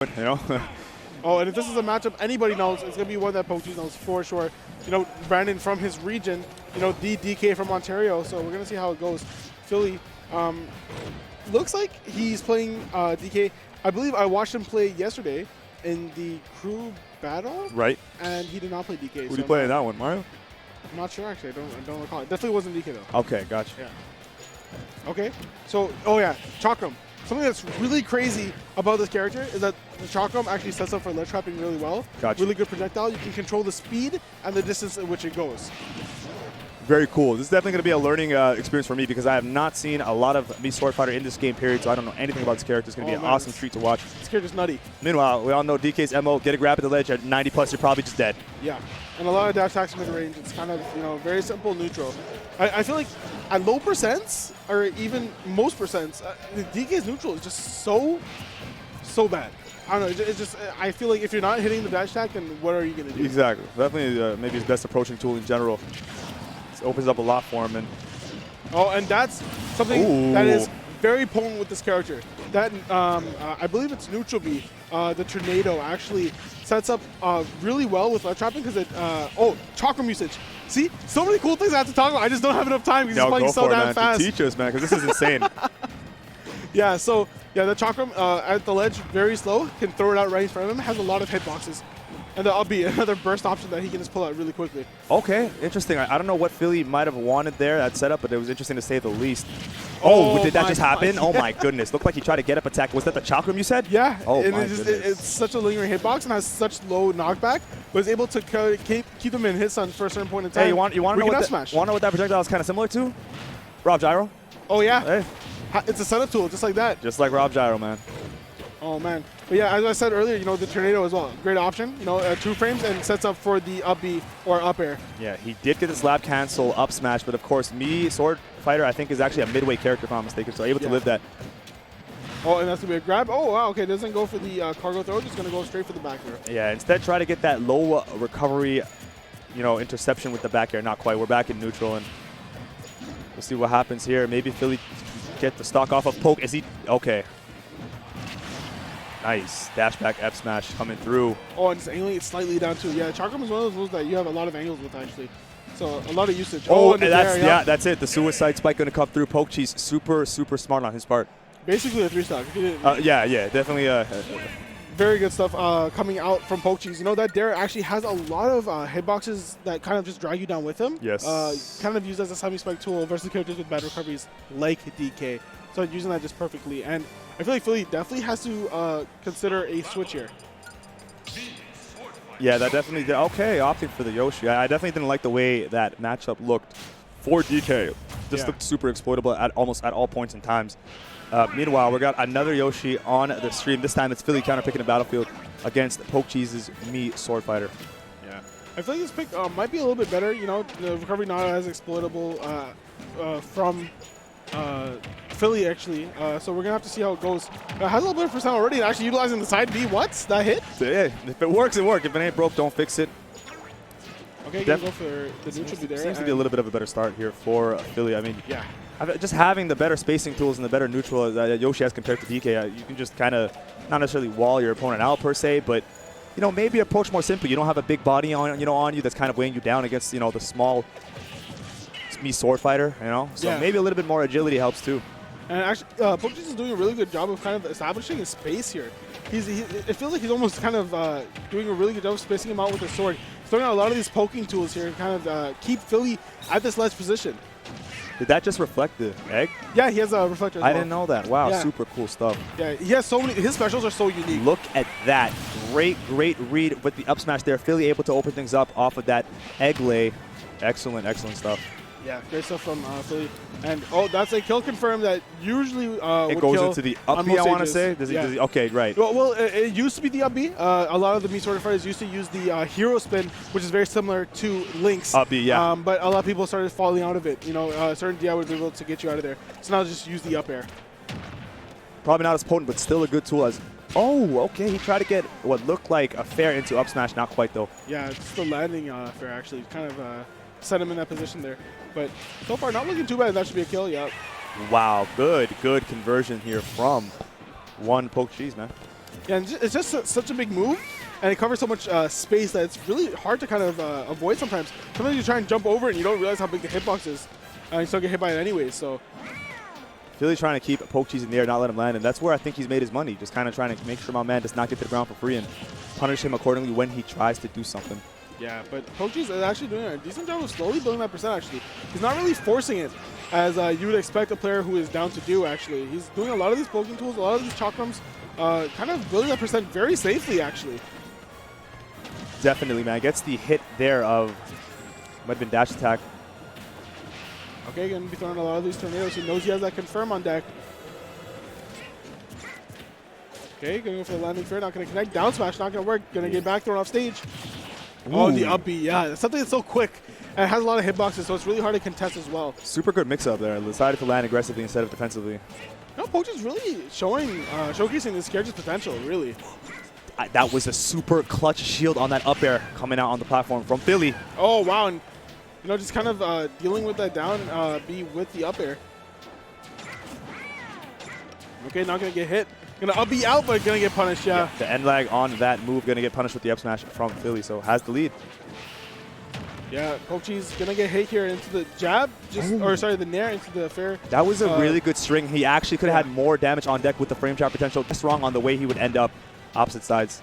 You know. Oh, and if this is a matchup anybody knows, it's going to be one that Pokecheese knows for sure. You know, Brandon from his region, you know, DK from Ontario, so we're going to see how it goes. Philly, looks like he's playing DK. I believe I watched him play yesterday in the crew battle. Right. And he did not play DK. Who did he play in that one, Mario? I'm not sure, actually. I don't recall. It definitely wasn't DK, though. Okay, gotcha. Yeah. Okay. So, oh, yeah, Chakram. Something that's really crazy about this character is that the Chakram actually sets up for ledge trapping really well. Gotcha. Really good projectile. You can control the speed and the distance at which it goes. Very cool. This is definitely going to be a learning experience for me because I have not seen a lot of me Swordfighter in this game period, so I don't know anything about this character. It's going to be an awesome treat to watch. This character's nutty. Meanwhile, we all know DK's MO, get a grab at the ledge at 90 plus, you're probably just dead. Yeah, and a lot of dash attacks mid-range. It's kind of, you know, very simple neutral. I feel like at low percents, or even most percents, DK's neutral is just so bad. I don't know, it's just, I feel like if you're not hitting the dash attack, then what are you going to do? Exactly. Definitely maybe his best approaching tool in general. It opens up a lot for him. And that's something that is very potent with this character. That I believe it's neutral B. The tornado actually sets up really well with ledge trapping because it. Chakram usage. See, so many cool things I have to talk about. I just don't have enough time because he's playing so damn fast. Teach us, man, because this is insane. Yeah. So yeah, the Chakram at the ledge very slow. Can throw it out right in front of him. Has a lot of hitboxes. And that'll be another burst option that he can just pull out really quickly. Okay, interesting. I don't know what Philly might have wanted there, that setup, but it was interesting to say the least. Oh, did that just happen? Oh my goodness. Looked like he tried to get up attack. Was that the Chakram you said? Yeah. Oh and my goodness. It's such a lingering hitbox and has such low knockback, but is able to keep them in hit stun for a certain point in time. Hey, you want to know what that projectile is kind of similar to? Rob Gyro? Oh, yeah. Hey. It's a setup tool, just like that. Just like Rob Gyro, man. Oh, man. But yeah, as I said earlier, you know, the tornado as well. Great option. You know, 2 frames and sets up for the up B or up air. Yeah, he did get the slap cancel up smash, but of course, me, Swordfighter, I think is actually a midway character if I'm not mistaken, so able to live that. Oh, and that's going to be a grab. Oh, wow. Okay, doesn't go for the cargo throw. Just going to go straight for the back air. Yeah, instead try to get that low recovery, you know, interception with the back air. Not quite. We're back in neutral, and we'll see what happens here. Maybe Philly get the stock off of Poke. Is he? Okay. Nice. Dash back F smash coming through. Oh, and just angling it slightly down too. Yeah, Chakram is one of those moves that you have a lot of angles with, actually. So a lot of usage. And that's, yeah, that's it. The suicide spike going to come through. Pokecheese, super smart on his part. Basically a 3-stock. Yeah, definitely. Very good stuff coming out from Pokecheese. You know, that Dare actually has a lot of hitboxes that kind of just drag you down with him. Yes. Kind of used as a semi-spike tool versus characters with bad recoveries like DK. So using that just perfectly. And I feel like Philly definitely has to consider a switch here. Yeah, that definitely did. Okay, opting for the Yoshi. I definitely didn't like the way that matchup looked for DK. Just looked super exploitable at almost at all points and times. Meanwhile, we got another Yoshi on the stream. This time it's Philly counter-picking the battlefield against Pokecheese's me Swordfighter. Yeah. I feel like this pick might be a little bit better. You know, the recovery not as exploitable from Philly, actually. So we're going to have to see how it goes. Has a little bit of percent already, and actually utilizing the side B. What? That hit? Yeah, if it works, it works. If it ain't broke, don't fix it. Okay, going to go for the neutral B there. Seems to be a little bit of a better start here for Philly. I mean, yeah. Just having the better spacing tools and the better neutral that Yoshi has compared to DK, you can just kind of not necessarily wall your opponent out per se, but you know, maybe approach more simply. You don't have a big body on you that's kind of weighing you down against, you know, the small me Swordfighter, you know. So maybe a little bit more agility helps too. And actually, Pokecheese is doing a really good job of kind of establishing his space here. It feels like he's almost kind of doing a really good job of spacing him out with his sword. He's throwing out a lot of these poking tools here and kind of keep Philly at this ledge position. Did that just reflect the egg? Yeah, he has a reflector as well. I didn't know that. Wow, super cool stuff. Yeah, he has so many. His specials are so unique. Look at that. Great read with the up smash there. Philly able to open things up off of that egg lay. Excellent stuff. Yeah, great stuff from Philly. And, that's a kill confirm that usually it goes into the up B, I want to say. Does he, okay, right. Well, it used to be the up B. A lot of the Mii Swordfighters used to use the hero spin, which is very similar to Link's. Up B, yeah. But a lot of people started falling out of it. You know, certain DI would be able to get you out of there. So now just use the up air. Probably not as potent, but still a good tool as... Oh, okay. He tried to get what looked like a fair into up smash. Not quite, though. Yeah, it's the landing fair, actually. Kind of set him in that position there. But so far, not looking too bad. That should be a kill, Wow, good conversion here from one Pokecheese, man. Yeah, and it's just such a big move, and it covers so much space that it's really hard to kind of avoid sometimes. Sometimes you try and jump over it and you don't realize how big the hitbox is. And you still get hit by it anyway, so. Philly's trying to keep Pokecheese in the air, not let him land, and that's where I think he's made his money. Just kind of trying to make sure my man does not get to the ground for free and punish him accordingly when he tries to do something. Yeah, but Pokecheese is actually doing a decent job of slowly building that percent, actually. He's not really forcing it, as you would expect a player who is down to do, actually. He's doing a lot of these poking tools, a lot of these chakrams, kind of building that percent very safely, actually. Definitely, man. Gets the hit there of, might have been dash attack. Okay, going to be throwing a lot of these tornadoes. He knows he has that confirm on deck. Okay, going to go for the landing fair, not going to connect. Down smash, not going to work. Going to get back thrown off stage. Ooh. Oh, the up B, yeah. It's something that's so quick. And it has a lot of hitboxes, so it's really hard to contest as well. Super good mix-up there. Decided to land aggressively instead of defensively. No, Pokecheese really showcasing this character's potential, really. That was a super clutch shield on that up air coming out on the platform from Philly. Oh, wow. And, you know, just kind of dealing with that down B with the up air. Okay, not going to get hit. Going to up B out, but going to get punished, yeah. The end lag on that move going to get punished with the up smash from Philly, so has the lead. Yeah, Pokecheese going to get hit here into the jab, or sorry, the nair into the fair. That was a really good string. He actually could have had more damage on deck with the frame trap potential. Just wrong on the way he would end up opposite sides.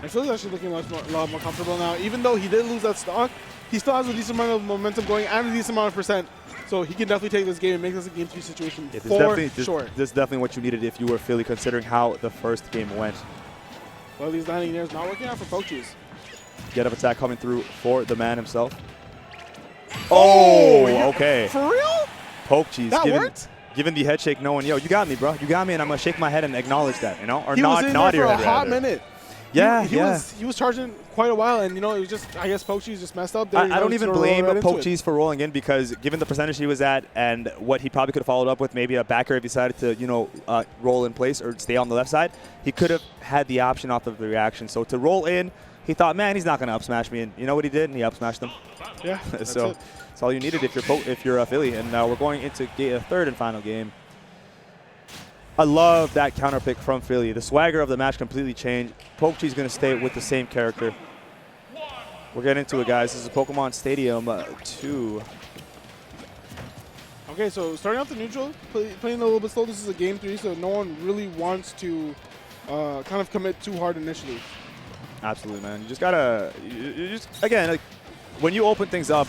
I feel he's actually looking a lot more comfortable now. Even though he did lose that stock, he still has a decent amount of momentum going and a decent amount of percent. So he can definitely take this game and make this a game 3 situation for sure. This is definitely what you needed if you were Philly, considering how the first game went. Well, these landing nairs not working out for Pokecheese. Get up attack coming through for the man himself. Oh, okay. For real? Pokecheese. That worked? Giving the head shake, knowing, yo, you got me, bro. You got me, and I'm going to shake my head and acknowledge that, you know? Or he nod, was in nod there your for head, a hot rather. minute. Yeah, he was charging quite a while, and, you know, it was just, I guess Pokecheese just messed up there. I don't even blame Pokecheese for rolling in, because given the percentage he was at and what he probably could have followed up with, maybe a back air if he decided to, you know, roll in place or stay on the left side, he could have had the option off of the reaction. So to roll in, he thought, man, he's not going to up smash me. And you know what he did? And he up smashed him. Yeah, so that's all you needed if you're a Philly. And we're going into a third and final game. I love that counter pick from Philly. The swagger of the match completely changed. Pokecheese going to stay with the same character. We're getting into it, guys. This is Pokemon Stadium 2. Okay, so starting off the neutral, playing a little bit slow. This is a game 3, so no one really wants to kind of commit too hard initially. Absolutely, man. You just gotta, again, like, when you open things up,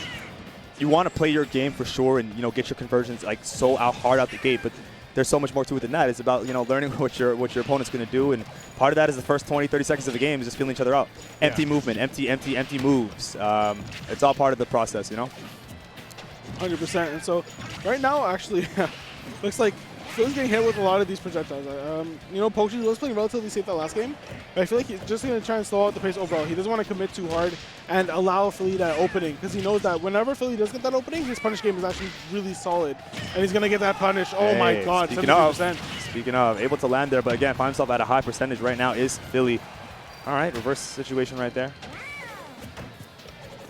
you want to play your game for sure, and, you know, get your conversions like so hard out the gate. But there's so much more to it than that. It's about, you know, learning what your opponent's going to do, and part of that is the first 20, 30 seconds of the game is just feeling each other out. Empty movement, empty moves. It's all part of the process, you know. 100%. And so right now, actually, looks like Philly's getting hit with a lot of these projectiles. You know, Pokecheese was playing relatively safe that last game, but I feel like he's just going to try and slow out the pace overall. He doesn't want to commit too hard and allow Philly that opening, because he knows that whenever Philly does get that opening, his punish game is actually really solid, and he's going to get that punish. Oh my God, 70%. Speaking of, able to land there, but again, find himself at a high percentage right now is Philly. All right, reverse situation right there.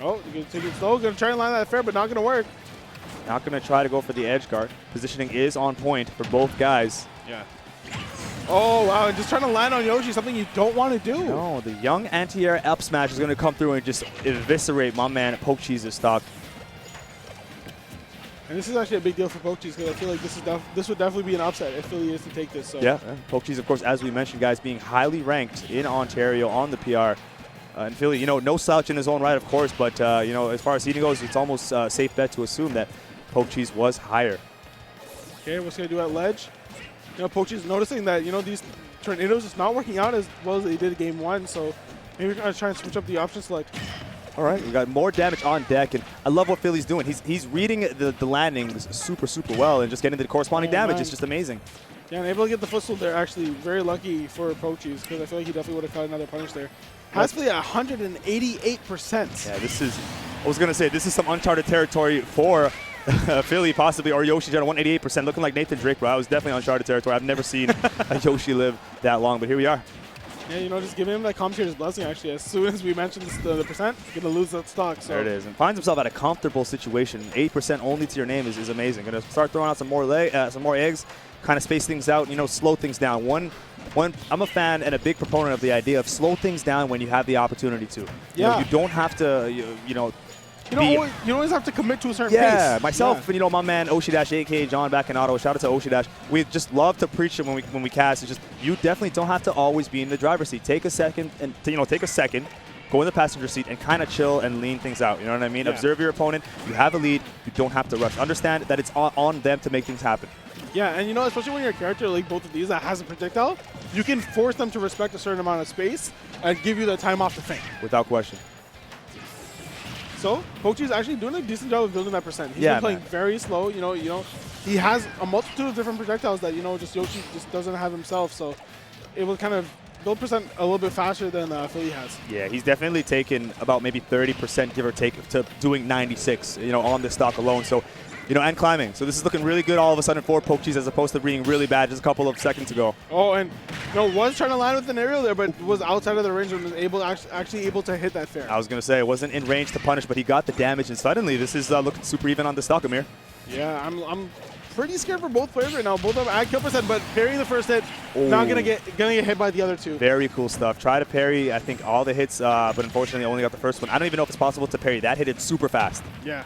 Oh, you're going to take it slow. Going to try and land that fair, but not going to work. Not going to try to go for the edge guard. Positioning is on point for both guys. Yeah. Oh, wow. And just trying to land on Yoshi, something you don't want to do. No, the young anti-air up smash is going to come through and just eviscerate my man at Pokecheese's stock. And this is actually a big deal for Pokecheese, because I feel like this would definitely be an upset if Philly is to take this. So. Yeah, Pokecheese, of course, as we mentioned, guys, being highly ranked in Ontario on the PR. And Philly, you know, no slouch in his own right, of course, but, you know, as far as seeding goes, it's almost a safe bet to assume that Pokecheese was higher. Okay, what's going to do at ledge? You know, Pokecheese noticing that, you know, these tornadoes is not working out as well as they did in game 1, so maybe we're going to try and switch up the option select. All right, we got more damage on deck, and I love what Philly's doing. He's reading the landings super well, and just getting the corresponding damage. Man. It's just amazing. Yeah, and able to get the footstool there, actually very lucky for Pokecheese, because I feel like he definitely would have caught another punish there. Has Philly at 188%. Yeah, this is, I was going to say, this is some uncharted territory for Philly, possibly, or Yoshi at 188%, looking like Nathan Drake, bro. I was definitely uncharted territory. I've never seen a Yoshi live that long, but here we are. Yeah, you know, just giving him that commentator's blessing, actually. As soon as we mentioned the percent, going to lose that stock. So. There it is. And finds himself at a comfortable situation. 8% only to your name is amazing. Going to start throwing out some more eggs, kind of space things out, you know, slow things down. One I'm a fan and a big proponent of the idea of slow things down when you have the opportunity to. You know, you don't have to, you know, you don't always have to commit to a certain pace. Yeah, myself and, you know, my man Oshi-AK, John back in auto, shout out to Oshi-. We just love to preach it when we cast. It's just, you definitely don't have to always be in the driver's seat. Take a second and, you know, go in the passenger seat and kind of chill and lean things out. You know what I mean? Yeah. Observe your opponent. You have a lead. You don't have to rush. Understand that it's on them to make things happen. Yeah, and you know, especially when you're a character like both of these that has a projectile, you can force them to respect a certain amount of space and give you the time off the feint. Without question. So, Pokecheese is actually doing a decent job of building that percent. He's been playing very slow. You know, he has a multitude of different projectiles that, you know, just Yoshi just doesn't have himself. So, it will kind of build percent a little bit faster than phili has. Yeah, he's definitely taken about maybe 30%, give or take, to doing 96, you know, on this stock alone. So, you know, and climbing. So this is looking really good all of a sudden for Pokecheese as opposed to being really bad just a couple of seconds ago. Oh, and you know, was trying to land with an aerial there, but was outside of the range and was actually able to hit that fair. I was going to say, it wasn't in range to punish, but he got the damage, and suddenly this is looking super even on the stock, Amir. Yeah, I'm pretty scared for both players right now. Both of them at kill percent, but parrying the first hit, not gonna get hit by the other two. Very cool stuff. Try to parry, I think, all the hits, but unfortunately only got the first one. I don't even know if it's possible to parry that hit. It's super fast. Yeah.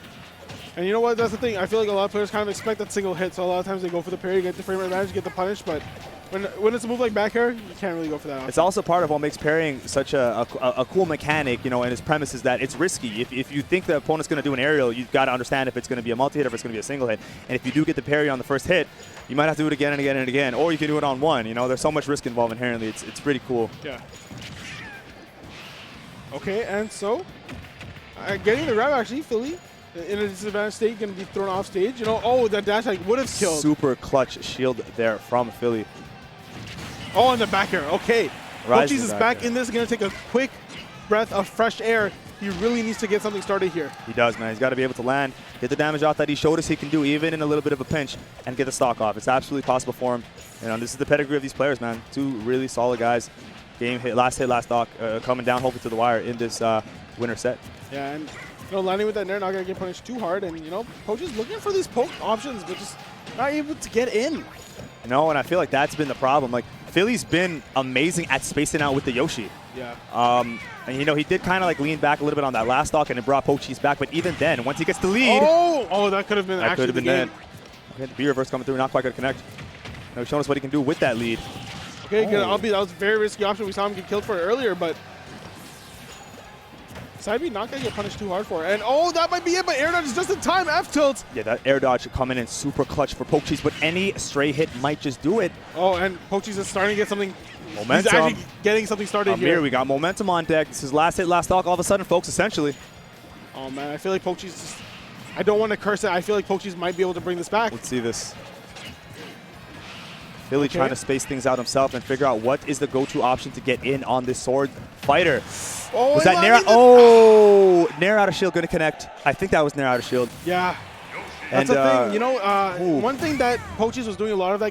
And you know what? That's the thing. I feel like a lot of players kind of expect that single hit, so a lot of times they go for the parry, get the frame rate advantage, get the punish, but when it's a move like back air, you can't really go for that option. It's also part of what makes parrying such a cool mechanic, you know, and its premise is that it's risky. If you think the opponent's going to do an aerial, you've got to understand if it's going to be a multi-hit or if it's going to be a single hit. And if you do get the parry on the first hit, you might have to do it again and again and again, or you can do it on one. You know, there's so much risk involved inherently. It's pretty cool. Yeah. Okay, and so getting the grab actually, phili in a disadvantaged state, going to be thrown off stage. You know, oh, that dash like would have killed. Super clutch shield there from phili. Oh, and the back air. Okay. Pokecheese is back in this. Going to take a quick breath of fresh air. He really needs to get something started here. He does, man. He's got to be able to land, get the damage off that he showed us he can do, even in a little bit of a pinch, and get the stock off. It's absolutely possible for him. You know, this is the pedigree of these players, man. Two really solid guys. Game hit, last stock, coming down, hopefully to the wire in this winner set. Yeah, and you know, landing with that nair, not going to get punished too hard. And, you know, Pokecheese looking for these poke options, but just not able to get in. No, and I feel like that's been the problem. Like, phili's been amazing at spacing out with the Yoshi. Yeah. And, you know, he did kind of like lean back a little bit on that last stock, and it brought Pokecheese back. But even then, once he gets the lead. Oh, that could have been actually the game. Okay, the B reverse coming through, not quite going to connect. You know, showing us what he can do with that lead. Okay, good. That was a very risky option. We saw him get killed for it earlier, but side B not going to get punished too hard for it. And oh, that might be it, but air dodge is just in time. F tilt. Yeah, that air dodge coming in super clutch for Pokecheese, but any stray hit might just do it. Oh, and Pokecheese is starting to get something. Momentum. He's actually getting something started here. We got momentum on deck. This is last hit, last stock all of a sudden, folks, essentially. Oh, man, I feel like Pokecheese just, I don't want to curse it. I feel like Pokecheese might be able to bring this back. Let's see this. phili trying to space things out himself and figure out what is the go-to option to get in on this Swordfighter. Oh, was that Nair? Oh, Nair out of shield going to connect. I think that was Nair out of shield. Yeah. That's the thing. You know, one thing that Pokecheese was doing a lot of that game